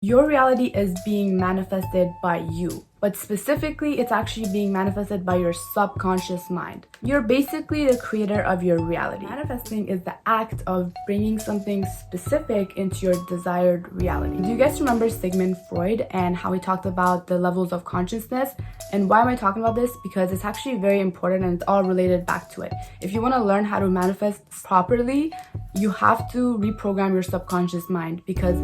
Your reality is being manifested by you, but specifically it's actually being manifested by your subconscious mind. You're basically the creator of your reality. Manifesting is the act of bringing something specific into your desired reality. Do you guys remember Sigmund Freud and how he talked about the levels of consciousness? And why am I talking about this? Because it's actually very important and it's all related back to it. If you want to learn how to manifest properly, you have to reprogram your subconscious mind, because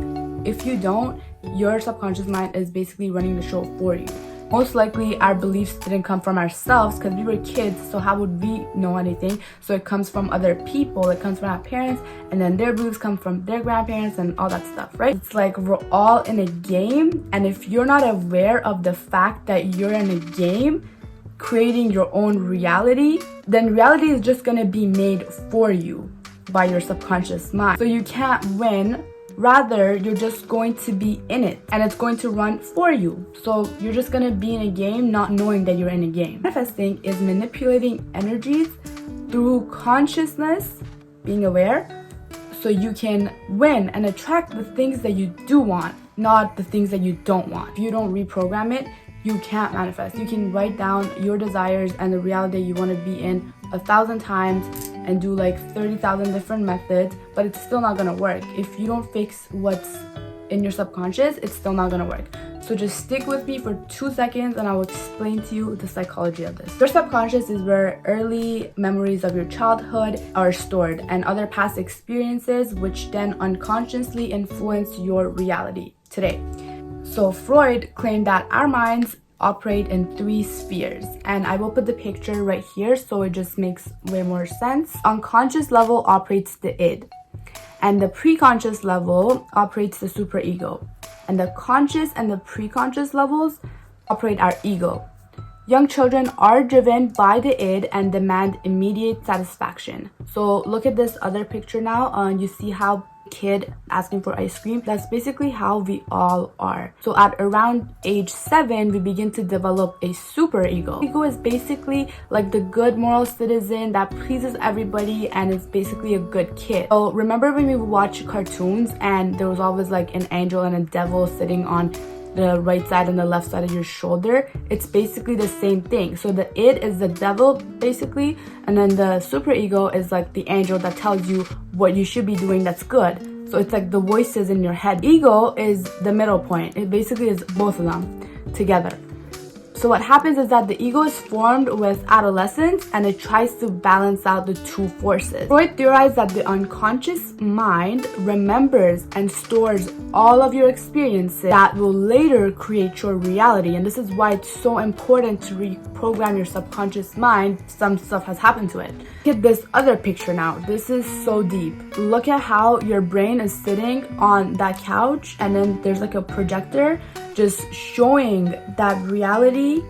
if you don't, your subconscious mind is basically running the show for you. Most likely our beliefs didn't come from ourselves because we were kids, so how would we know anything? So it comes from other people, it comes from our parents, and then their beliefs come from their grandparents and all that stuff, right? It's like we're all in a game, and if you're not aware of the fact that you're in a game creating your own reality, then reality is just gonna be made for you by your subconscious mind. So you can't win. Rather, you're just going to be in it and it's going to run for you. So you're just going to be in a game not knowing that you're in a game. Manifesting is manipulating energies through consciousness, being aware, so you can win and attract the things that you do want, not the things that you don't want. If you don't reprogram it, you can't manifest. You can write down your desires and the reality you want to be in 1,000 times and do like 30,000 different methods, but it's still not gonna work. If you don't fix what's in your subconscious, it's still not gonna work. So just stick with me for 2 seconds and I will explain to you the psychology of this. Your subconscious is where early memories of your childhood are stored and other past experiences, which then unconsciously influence your reality today. So Freud claimed that our minds operate in 3 spheres, and I will put the picture right here so it just makes way more sense. Unconscious level operates the id, and the preconscious level operates the superego, and the conscious and the preconscious levels operate our ego. Young children are driven by the id and demand immediate satisfaction. So look at this other picture now. You see how kid asking for ice cream? That's basically how we all are. So at around age 7, we begin to develop a super ego. Ego is basically like the good moral citizen that pleases everybody and is basically a good kid. So remember when we would watch cartoons and there was always like an angel and a devil sitting on the right side and the left side of your shoulder? It's basically the same thing. So the id is the devil basically, and then the superego is like the angel that tells you what you should be doing that's good. So it's like the voices in your head. Ego is the middle point. It basically is both of them together. So what happens is that the ego is formed with adolescence and it tries to balance out the 2 forces. Freud theorized that the unconscious mind remembers and stores all of your experiences that will later create your reality. And this is why it's so important to reprogram your subconscious mind. Some stuff has happened to it. Look at this other picture now. This is so deep. Look at how your brain is sitting on that couch and then there's like a projector just showing that reality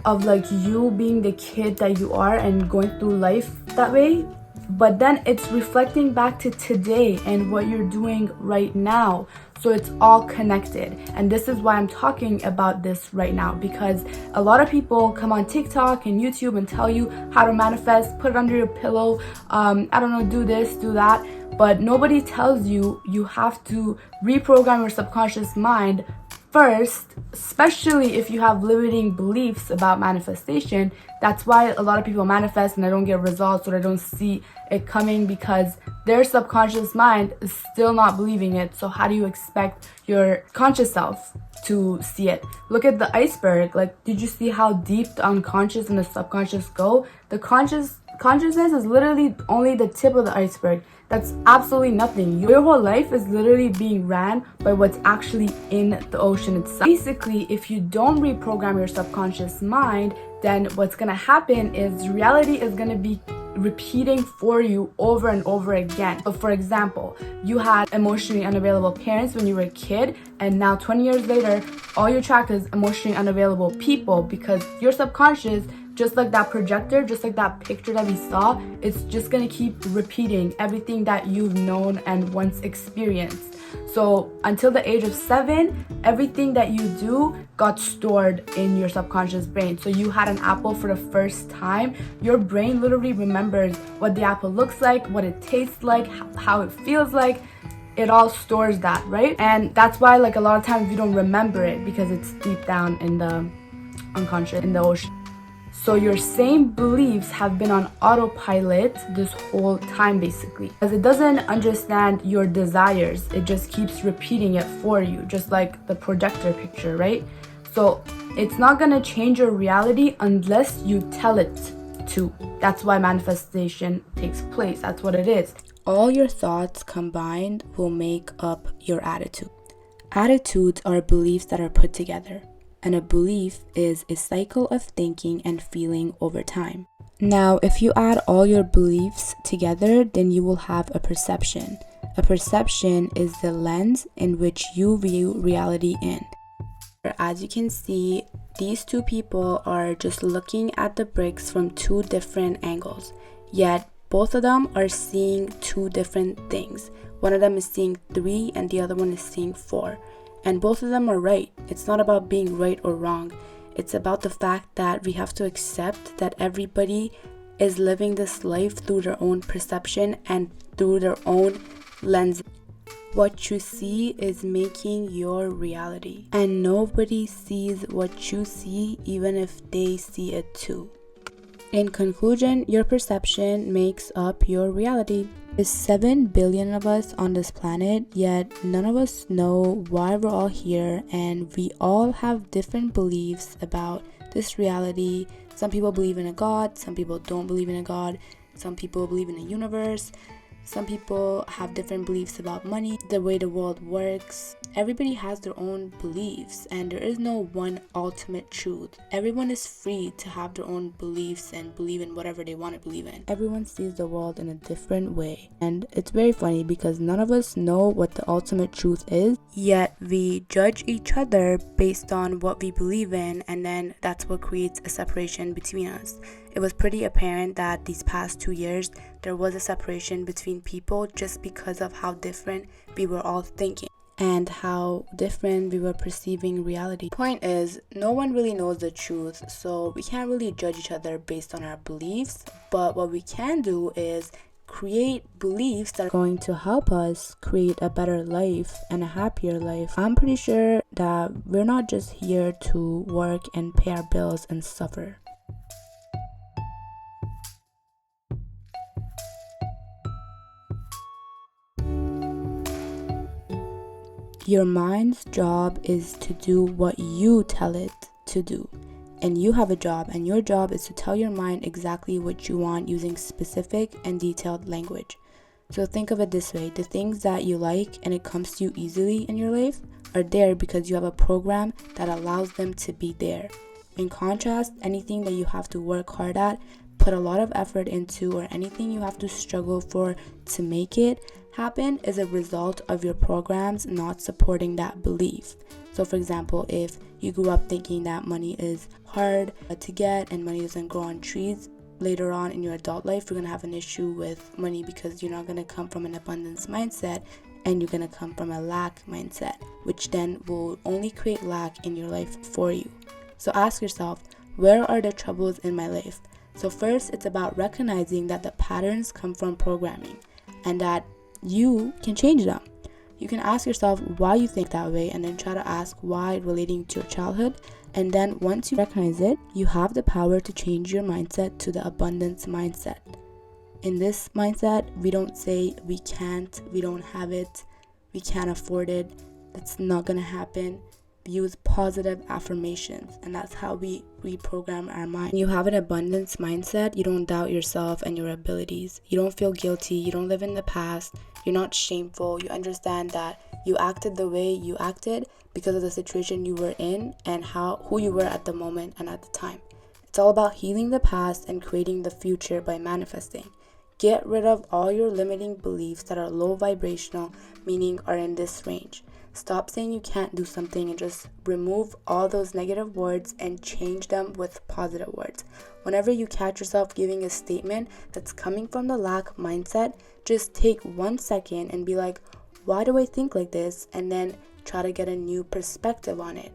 of like you being the kid that you are and going through life that way, but then it's reflecting back to today and what you're doing right now. So it's all connected, and this is why I'm talking about this right now, because a lot of people come on TikTok and YouTube and tell you how to manifest, put it under your pillow, I don't know, do this, do that, but nobody tells you you have to reprogram your subconscious mind first, especially if you have limiting beliefs about manifestation. That's why a lot of people manifest and they don't get results or they don't see it coming, because their subconscious mind is still not believing it. So how do you expect your conscious self to see it? Look at the iceberg. Like, did you see how deep the unconscious and the subconscious go? The consciousness is literally only the tip of the iceberg. That's absolutely nothing. Your whole life is literally being ran by what's actually in the ocean itself. Basically, if you don't reprogram your subconscious mind, then what's gonna happen is reality is gonna be repeating for you over and over again. So for example, you had emotionally unavailable parents when you were a kid, and now 20 years later, all you attract is emotionally unavailable people, because your subconscious, just like that projector, just like that picture that we saw, it's just gonna keep repeating everything that you've known and once experienced. So until the age of 7, everything that you do got stored in your subconscious brain. So you had an apple for the first time, your brain literally remembers what the apple looks like, what it tastes like, how it feels like. it all stores that, right? And that's why like a lot of times we don't remember it, because it's deep down in the unconscious, in the ocean. So your same beliefs have been on autopilot this whole time, basically, because it doesn't understand your desires. It just keeps repeating it for you, just like the projector picture, right? So it's not gonna change your reality unless you tell it to. That's why manifestation takes place. That's what it is. All your thoughts combined will make up your attitude. Attitudes are beliefs that are put together, and a belief is a cycle of thinking and feeling over time. Now, if you add all your beliefs together, then you will have a perception. A perception is the lens in which you view reality in. As you can see, these two people are just looking at the bricks from two different angles, yet both of them are seeing two different things. One of them is seeing 3 and the other one is seeing 4. And both of them are right. It's not about being right or wrong. It's about the fact that we have to accept that everybody is living this life through their own perception and through their own lens. What you see is making your reality, and nobody sees what you see, even if they see it too. In conclusion, your perception makes up your reality. There's 7 billion of us on this planet, yet none of us know why we're all here, and we all have different beliefs about this reality. Some people believe in a God, some people don't believe in a God, some people believe in a universe. Some people have different beliefs about money, the way the world works. Everybody has their own beliefs, and there is no one ultimate truth. Everyone is free to have their own beliefs and believe in whatever they want to believe in. Everyone sees the world in a different way, and it's very funny because none of us know what the ultimate truth is, yet we judge each other based on what we believe in, and then that's what creates a separation between us. It was pretty apparent that these past 2 years there was a separation between people just because of how different we were all thinking and how different we were perceiving reality. Point is, no one really knows the truth, so we can't really judge each other based on our beliefs, but what we can do is create beliefs that are going to help us create a better life and a happier life. I'm pretty sure that we're not just here to work and pay our bills and suffer. Your mind's job is to do what you tell it to do. And you have a job, and your job is to tell your mind exactly what you want using specific and detailed language. So think of it this way: the things that you like and it comes to you easily in your life are there because you have a program that allows them to be there. In contrast, anything that you have to work hard at, put a lot of effort into, or anything you have to struggle for to make it happen is a result of your programs not supporting that belief. So for example, if you grew up thinking that money is hard to get and money doesn't grow on trees, later on in your adult life you're going to have an issue with money because you're not going to come from an abundance mindset and you're going to come from a lack mindset, which then will only create lack in your life for you. So ask yourself, where are the troubles in my life? So first, it's about recognizing that the patterns come from programming and that you can change them. You can ask yourself why you think that way and then try to ask why relating to your childhood. And then once you recognize it, you have the power to change your mindset to the abundance mindset. In this mindset, we don't say we can't, we don't have it, we can't afford it, it's not gonna happen. We use positive affirmations, and that's how we reprogram our mind. When you have an abundance mindset, you don't doubt yourself and your abilities. You don't feel guilty, you don't live in the past, you're not shameful. You understand that you acted the way you acted because of the situation you were in and who you were at the moment and at the time. It's all about healing the past and creating the future by manifesting. Get rid of all your limiting beliefs that are low vibrational, meaning are in this range. Stop saying you can't do something and just remove all those negative words and change them with positive words. Whenever you catch yourself giving a statement that's coming from the lack mindset, just take 1 second and be like, why do I think like this? And then try to get a new perspective on it.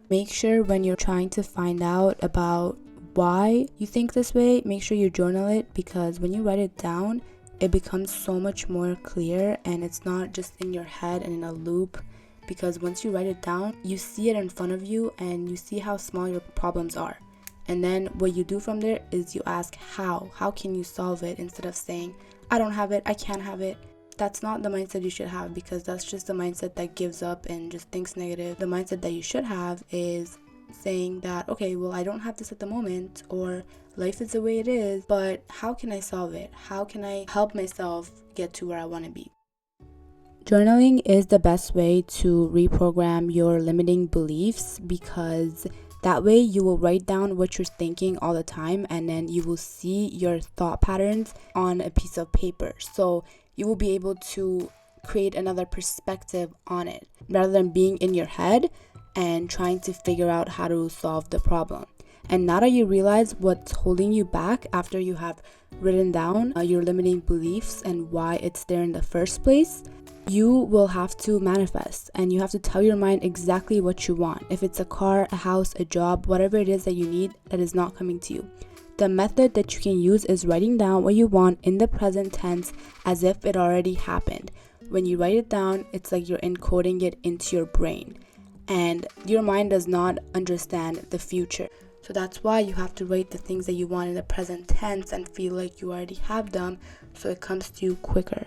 Make sure when you're trying to find out about why you think this way, make sure you journal it, because when you write it down, it becomes so much more clear, and it's not just in your head and in a loop, because once you write it down, you see it in front of you and you see how small your problems are. And then what you do from there is you ask how can you solve it, instead of saying I don't have it, I can't have it. That's not the mindset you should have, because that's just the mindset that gives up and just thinks negative. The mindset that you should have is saying that, okay, well, I don't have this at the moment, or life is the way it is, but how can I solve it? How can I help myself get to where I want to be? Journaling is the best way to reprogram your limiting beliefs, because that way you will write down what you're thinking all the time, and then you will see your thought patterns on a piece of paper. So you will be able to create another perspective on it, rather than being in your head and trying to figure out how to solve the problem. And now that you realize what's holding you back after you have written down your limiting beliefs and why it's there in the first place, you will have to manifest, and you have to tell your mind exactly what you want. If it's a car, a house, a job, whatever it is that you need that is not coming to you. The method that you can use is writing down what you want in the present tense as if it already happened. When you write it down, it's like you're encoding it into your brain, and your mind does not understand the future. So that's why you have to write the things that you want in the present tense and feel like you already have them, so it comes to you quicker.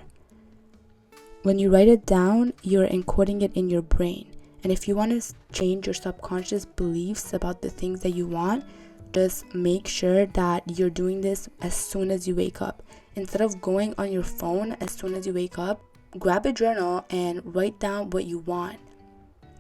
When you write it down, you're encoding it in your brain. And if you want to change your subconscious beliefs about the things that you want, just make sure that you're doing this as soon as you wake up. Instead of going on your phone as soon as you wake up, grab a journal and write down what you want.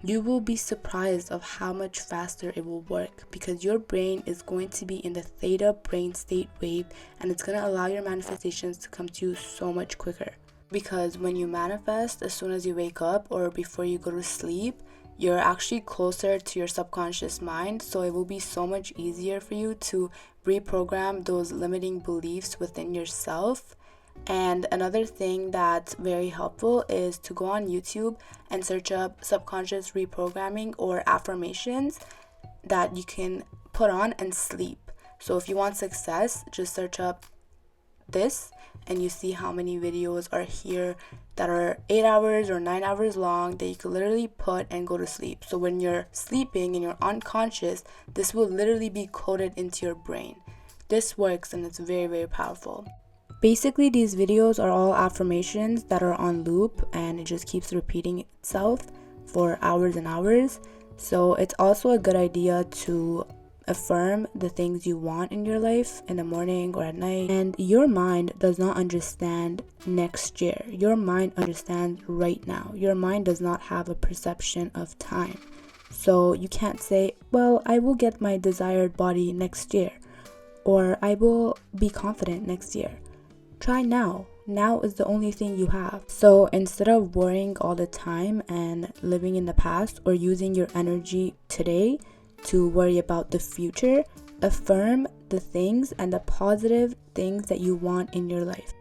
You will be surprised of how much faster it will work, because your brain is going to be in the theta brain state wave, and it's going to allow your manifestations to come to you so much quicker. Because when you manifest as soon as you wake up or before you go to sleep, you're actually closer to your subconscious mind, so it will be so much easier for you to reprogram those limiting beliefs within yourself. And another thing that's very helpful is to go on YouTube and search up subconscious reprogramming or affirmations that you can put on and sleep. So if you want success, just search up this, and you see how many videos are here that are 8 hours or 9 hours long that you can literally put and go to sleep. So when you're sleeping and you're unconscious, this will literally be coded into your brain. This works, and it's very, very powerful. Basically, these videos are all affirmations that are on loop, and it just keeps repeating itself for hours and hours. So it's also a good idea to affirm the things you want in your life in the morning or at night. And your mind does not understand next year. Your mind understands right now. Your mind does not have a perception of time. So you can't say, well, I will get my desired body next year, or I will be confident next year. Try now. Now is the only thing you have. So instead of worrying all the time and living in the past, or using your energy today to worry about the future, affirm the things and the positive things that you want in your life.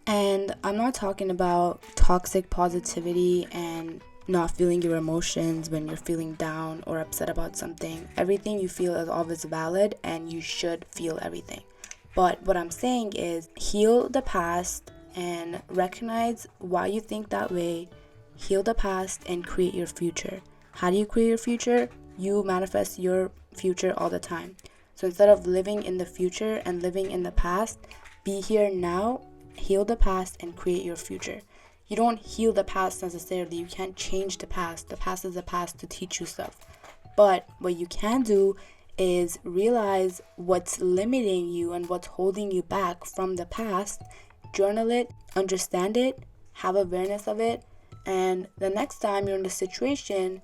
And I'm not talking about toxic positivity and not feeling your emotions when you're feeling down or upset about something. Everything you feel is always valid, and you should feel everything. But what I'm saying is, heal the past and recognize why you think that way. Heal the past and create your future. How do you create your future? You manifest your future all the time. So instead of living in the future and living in the past, be here now, heal the past, and create your future. You don't heal the past necessarily. You can't change the past. The past is the past to teach you stuff. But what you can do is realize what's limiting you and what's holding you back from the past. Journal it, understand it, have awareness of it. And the next time you're in a situation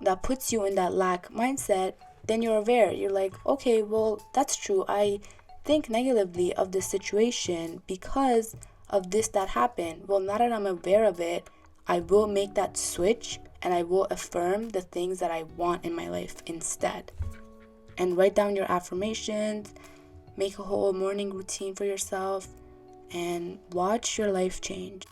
that puts you in that lack mindset, then you're aware. You're like, okay, well, that's true. I think negatively of this situation because of this that happened. Well, now that I'm aware of it, I will make that switch, and I will affirm the things that I want in my life instead. And write down your affirmations, make a whole morning routine for yourself, and watch your life change.